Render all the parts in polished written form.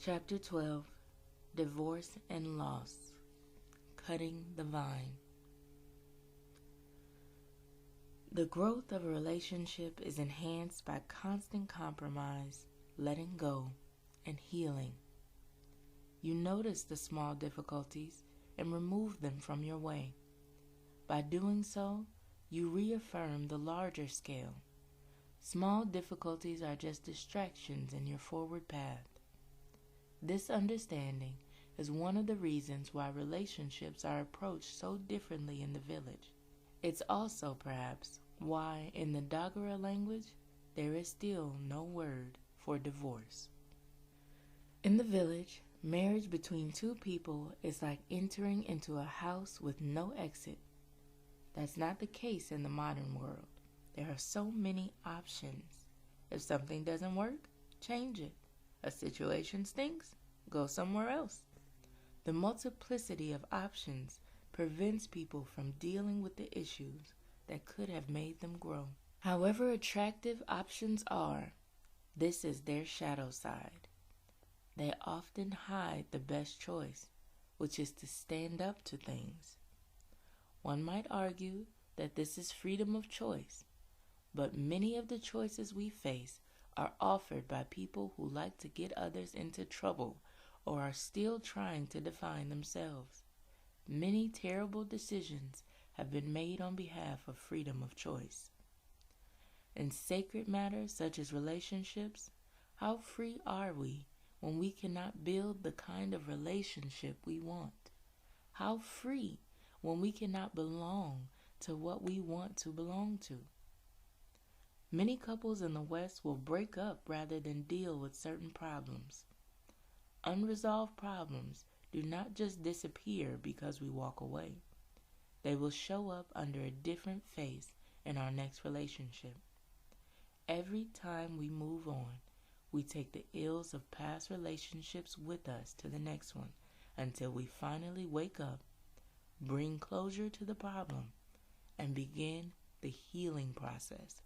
Chapter 12, Divorce and Loss, Cutting the Vine. The growth of a relationship is enhanced by constant compromise, letting go, and healing. You notice the small difficulties and remove them from your way. By doing so, you reaffirm the larger scale. Small difficulties are just distractions in your forward path. This understanding is one of the reasons why relationships are approached so differently in the village. It's also, perhaps, why in the Dogara language there is still no word for divorce. In the village, marriage between two people is like entering into a house with no exit. That's not the case in the modern world. There are so many options. If something doesn't work, change it. A situation stinks, go somewhere else. The multiplicity of options prevents people from dealing with the issues that could have made them grow. However attractive options are, this is their shadow side. They often hide the best choice, which is to stand up to things. One might argue that this is freedom of choice, but many of the choices we face are offered by people who like to get others into trouble or are still trying to define themselves. Many terrible decisions have been made on behalf of freedom of choice. In sacred matters such as relationships, how free are we when we cannot build the kind of relationship we want? How free when we cannot belong to what we want to belong to? Many couples in the West will break up rather than deal with certain problems. Unresolved problems do not just disappear because we walk away. They will show up under a different face in our next relationship. Every time we move on, we take the ills of past relationships with us to the next one until we finally wake up, bring closure to the problem, and begin the healing process.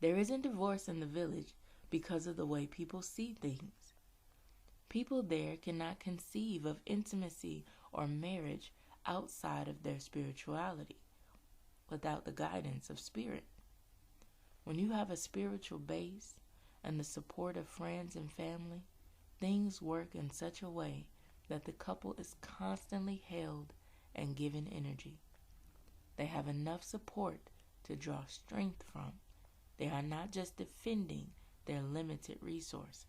There isn't divorce in the village because of the way people see things. People there cannot conceive of intimacy or marriage outside of their spirituality, without the guidance of spirit. When you have a spiritual base and the support of friends and family, things work in such a way that the couple is constantly held and given energy. They have enough support to draw strength from. They are not just defending their limited resources.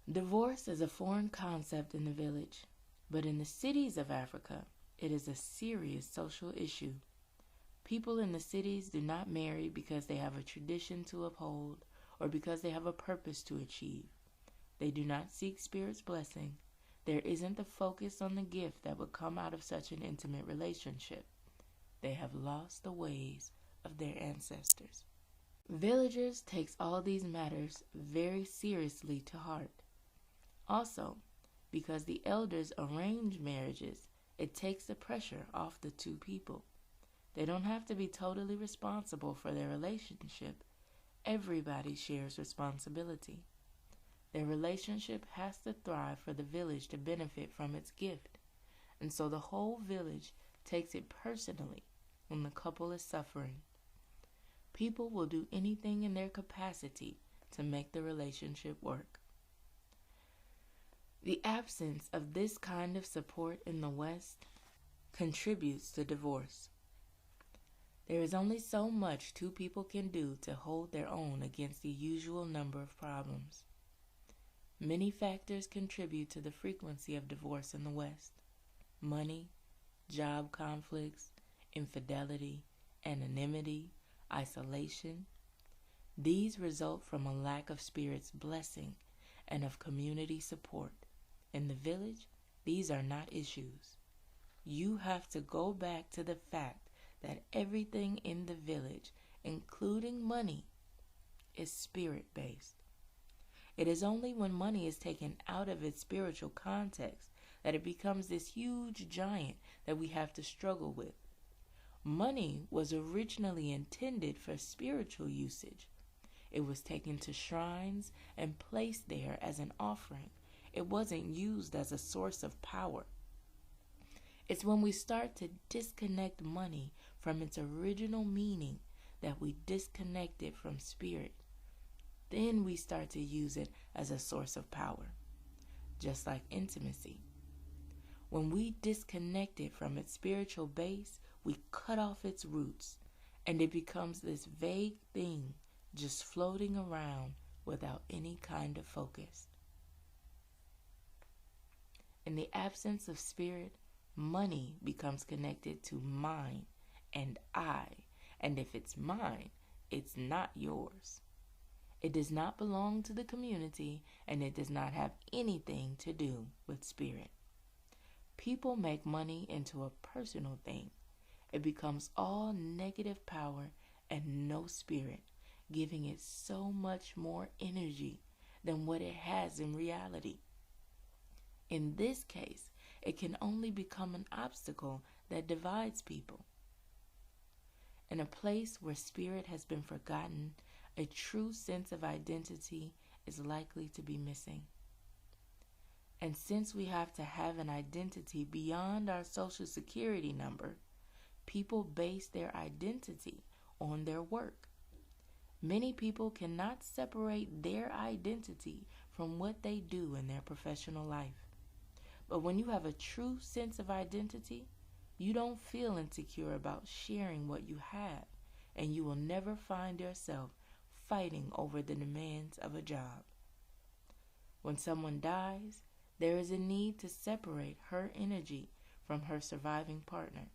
Divorce is a foreign concept in the village, but in the cities of Africa, it is a serious social issue. People in the cities do not marry because they have a tradition to uphold or because they have a purpose to achieve. They do not seek Spirit's blessing. There isn't the focus on the gift that would come out of such an intimate relationship. They have lost the ways of their ancestors. Villagers takes all these matters very seriously to heart. Also, because the elders arrange marriages, it takes the pressure off the two people. They don't have to be totally responsible for their relationship. Everybody shares responsibility. Their relationship has to thrive for the village to benefit from its gift, and so the whole village takes it personally when the couple is suffering. People will do anything in their capacity to make the relationship work. The absence of this kind of support in the West contributes to divorce. There is only so much two people can do to hold their own against the usual number of problems. Many factors contribute to the frequency of divorce in the West. Money, job conflicts, infidelity, anonymity, isolation. These result from a lack of Spirit's blessing and of community support. In the village, these are not issues. You have to go back to the fact that everything in the village, including money, is spirit-based. It is only when money is taken out of its spiritual context that it becomes this huge giant that we have to struggle with. Money was originally intended for spiritual usage. It was taken to shrines and placed there as an offering. It wasn't used as a source of power. It's when we start to disconnect money from its original meaning that we disconnect it from spirit. Then we start to use it as a source of power, just like intimacy. When we disconnect it from its spiritual base, we cut off its roots, and it becomes this vague thing just floating around without any kind of focus. In the absence of spirit, money becomes connected to mine and I, and if it's mine, it's not yours. It does not belong to the community, and it does not have anything to do with spirit. People make money into a personal thing. It becomes all negative power and no spirit, giving it so much more energy than what it has in reality. In this case, it can only become an obstacle that divides people. In a place where spirit has been forgotten, a true sense of identity is likely to be missing. And since we have to have an identity beyond our social security number, people base their identity on their work. Many people cannot separate their identity from what they do in their professional life. But when you have a true sense of identity, you don't feel insecure about sharing what you have, and you will never find yourself fighting over the demands of a job. When someone dies, there is a need to separate her energy from her surviving partner.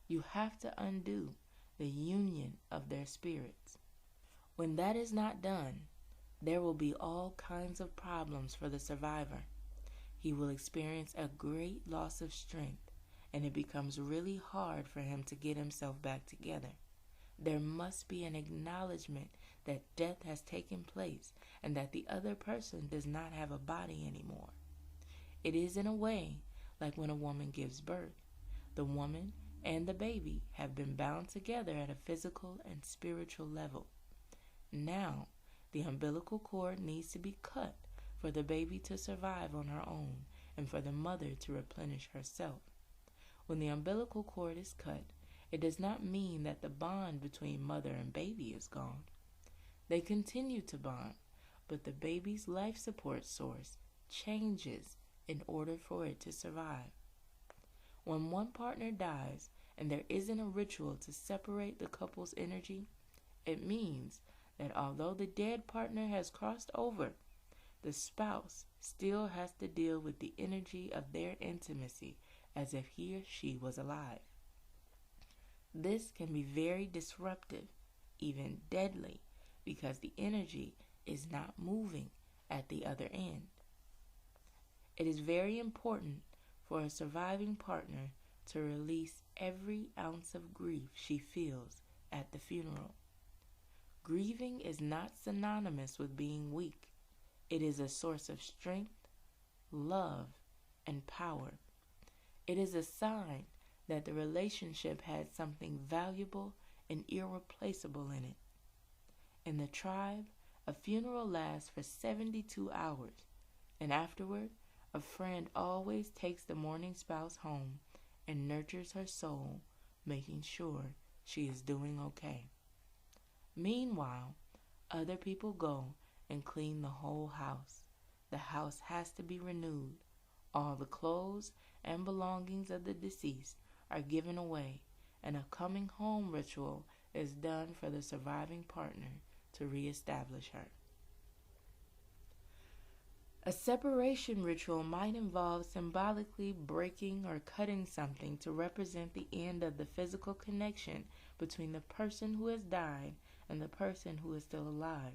You have to undo the union of their spirits. When that is not done, there will be all kinds of problems for the survivor. He will experience a great loss of strength, and it becomes really hard for him to get himself back together. There must be an acknowledgement that death has taken place and that the other person does not have a body anymore. It is in a way like when a woman gives birth. The woman and the baby have been bound together at a physical and spiritual level. Now, the umbilical cord needs to be cut for the baby to survive on her own and for the mother to replenish herself. When the umbilical cord is cut, it does not mean that the bond between mother and baby is gone. They continue to bond, but the baby's life support source changes in order for it to survive. When one partner dies and there isn't a ritual to separate the couple's energy, it means that although the dead partner has crossed over, the spouse still has to deal with the energy of their intimacy as if he or she was alive. This can be very disruptive, even deadly, because the energy is not moving at the other end. It is very important for a surviving partner to release every ounce of grief she feels at the funeral. Grieving is not synonymous with being weak. It is a source of strength, love, and power. It is a sign that the relationship had something valuable and irreplaceable in it. In the tribe, a funeral lasts for 72 hours, and afterward, a friend always takes the mourning spouse home and nurtures her soul, making sure she is doing okay. Meanwhile, other people go and clean the whole house. The house has to be renewed. All the clothes and belongings of the deceased are given away, and a coming home ritual is done for the surviving partner to reestablish her. A separation ritual might involve symbolically breaking or cutting something to represent the end of the physical connection between the person who has died and the person who is still alive.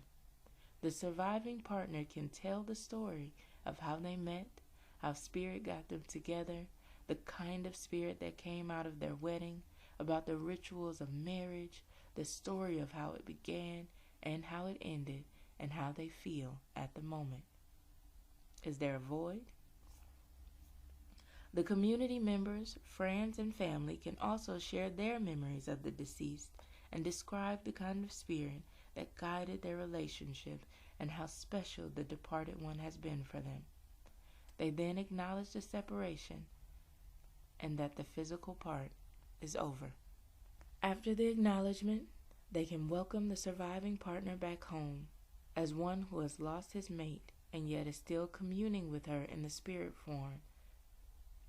The surviving partner can tell the story of how they met, how spirit got them together, the kind of spirit that came out of their wedding, about the rituals of marriage, the story of how it began and how it ended, and how they feel at the moment. Is there a void? The community members, friends, and family can also share their memories of the deceased and describe the kind of spirit that guided their relationship and how special the departed one has been for them. They then acknowledge the separation and that the physical part is over. After the acknowledgement, they can welcome the surviving partner back home as one who has lost his mate and yet is still communing with her in the spirit form,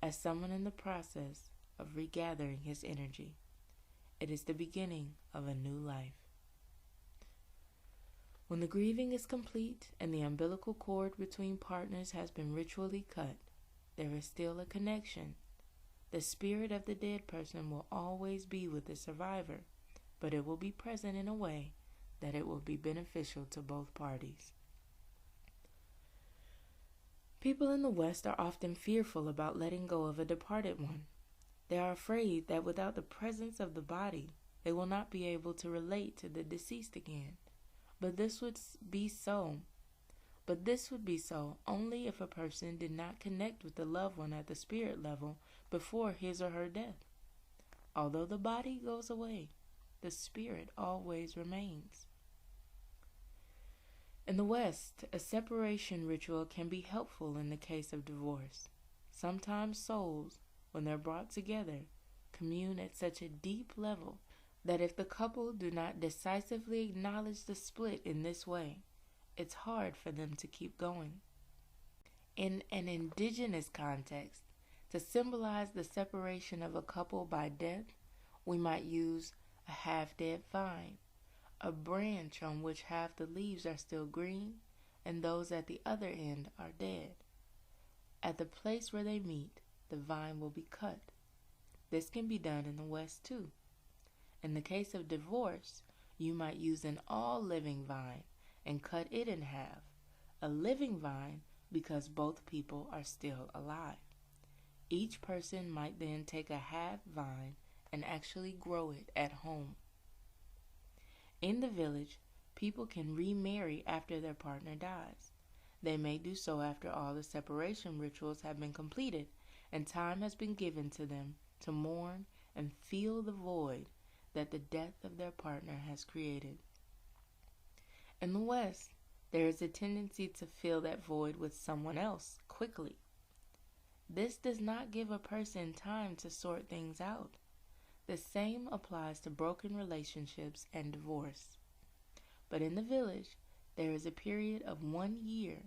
as someone in the process of regathering his energy. It is the beginning of a new life. When the grieving is complete and the umbilical cord between partners has been ritually cut, there is still a connection. The spirit of the dead person will always be with the survivor, but it will be present in a way that it will be beneficial to both parties. People in the West are often fearful about letting go of a departed one. They are afraid that without the presence of the body, they will not be able to relate to the deceased again. But this would be so only if a person did not connect with the loved one at the spirit level before his or her death. Although the body goes away, the spirit always remains. In the West, a separation ritual can be helpful in the case of divorce. Sometimes souls, when they're brought together, commune at such a deep level that if the couple do not decisively acknowledge the split in this way, it's hard for them to keep going. In an indigenous context, to symbolize the separation of a couple by death, we might use a half-dead vine, a branch on which half the leaves are still green and those at the other end are dead. At the place where they meet, the vine will be cut. This can be done in the West too. In the case of divorce, you might use an all-living vine and cut it in half, a living vine because both people are still alive. Each person might then take a half vine and actually grow it at home. In the village, people can remarry after their partner dies. They may do so after all the separation rituals have been completed and time has been given to them to mourn and feel the void that the death of their partner has created. In the West, there is a tendency to fill that void with someone else quickly. This does not give a person time to sort things out. The same applies to broken relationships and divorce. But in the village, there is a period of 1 year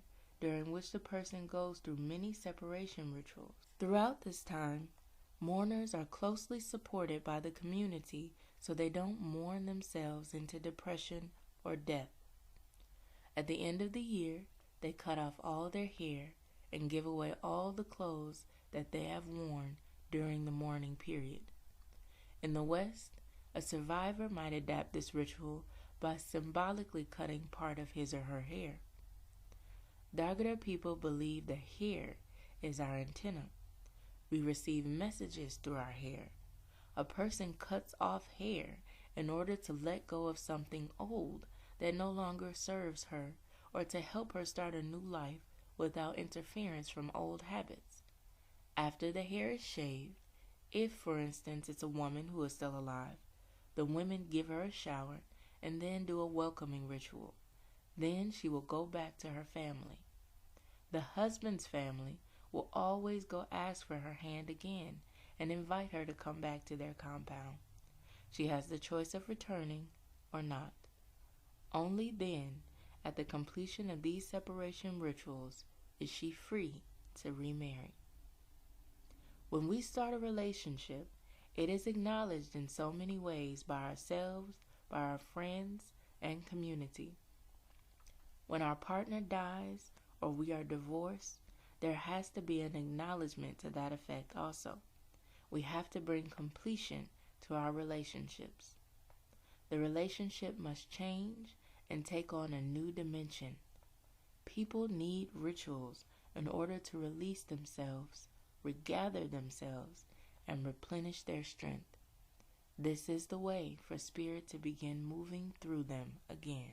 during which the person goes through many separation rituals. Throughout this time, mourners are closely supported by the community so they don't mourn themselves into depression or death. At the end of the year, they cut off all their hair and give away all the clothes that they have worn during the mourning period. In the West, a survivor might adapt this ritual by symbolically cutting part of his or her hair. Dagara people believe the hair is our antenna. We receive messages through our hair. A person cuts off hair in order to let go of something old that no longer serves her or to help her start a new life without interference from old habits. After the hair is shaved, if, for instance, it's a woman who is still alive, the women give her a shower and then do a welcoming ritual. Then she will go back to her family. The husband's family will always go ask for her hand again and invite her to come back to their compound. She has the choice of returning or not. Only then, at the completion of these separation rituals, is she free to remarry. When we start a relationship, it is acknowledged in so many ways by ourselves, by our friends, and community. When our partner dies or we are divorced, there has to be an acknowledgement to that effect also. We have to bring completion to our relationships. The relationship must change and take on a new dimension. People need rituals in order to release themselves, regather themselves, and replenish their strength. This is the way for spirit to begin moving through them again.